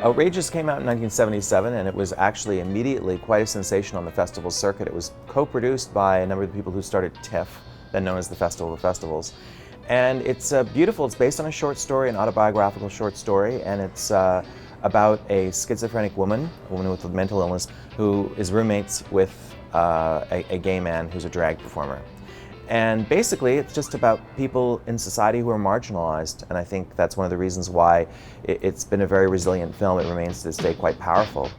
Outrageous came out in 1977, and it was actually immediately quite a sensation on the festival circuit. It was co-produced by a number of the people who started TIFF, then known as the Festival of Festivals. And it's beautiful. It's based on a short story, an autobiographical short story, and it's about a schizophrenic woman, a woman with a mental illness, who is roommates with a gay man who's a drag performer. And basically, it's just about people in society who are marginalized, and I think that's one of the reasons why it's been a very resilient film. It remains to this day quite powerful.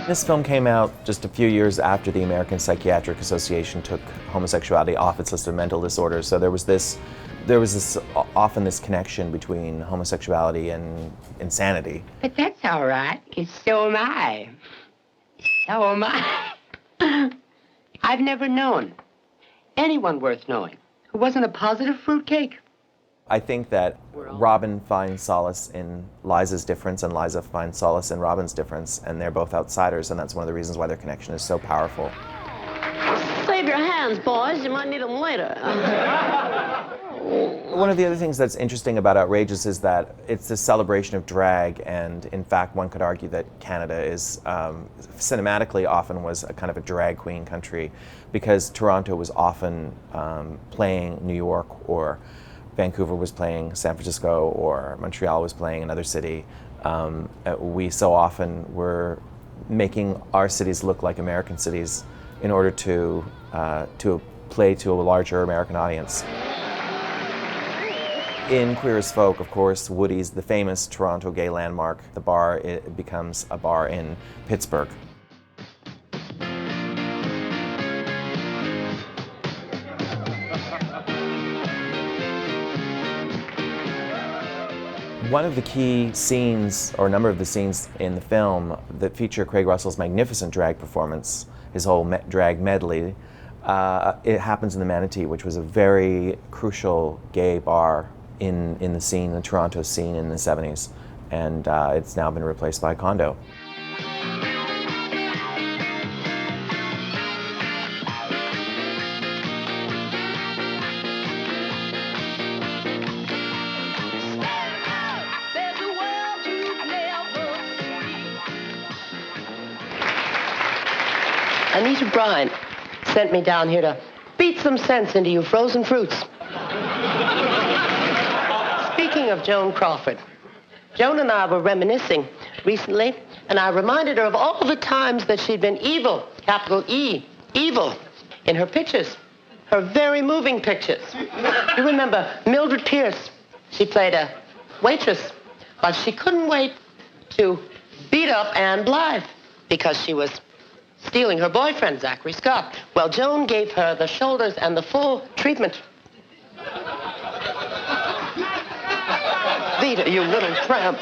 This film came out just a few years after the American Psychiatric Association took homosexuality off its list of mental disorders, so there was often this connection between homosexuality and insanity. But that's all right, 'cause so am I. So am I. I've never known anyone worth knowing who wasn't a positive fruitcake. I think that Robin finds solace in Liza's difference, and Liza finds solace in Robin's difference, and they're both outsiders, and that's one of the reasons why their connection is so powerful. Save your hands, boys. You might need them later. One of the other things that's interesting about Outrageous is that it's a celebration of drag, and in fact one could argue that Canada is cinematically often was a kind of a drag queen country, because Toronto was often playing New York, or Vancouver was playing San Francisco, or Montreal was playing another city. We so often were making our cities look like American cities in order to play to a larger American audience. In Queer as Folk, of course, Woody's the famous Toronto gay landmark. The bar, it becomes a bar in Pittsburgh. One of the key scenes, or a number of the scenes in the film that feature Craig Russell's magnificent drag performance, his whole drag medley, it happens in the Manatee, which was a very crucial gay bar in the scene, the Toronto scene in the 70s, and it's now been replaced by a condo. Anita Bryant sent me down here to beat some sense into you frozen fruits. Speaking of Joan Crawford, Joan and I were reminiscing recently, and I reminded her of all the times that she'd been evil, capital E, evil, in her pictures, her very moving pictures. You remember Mildred Pierce? She played a waitress, but she couldn't wait to beat up Anne Blythe because she was stealing her boyfriend, Zachary Scott. Well, Joan gave her the shoulders and the full treatment. Vita, you little tramp.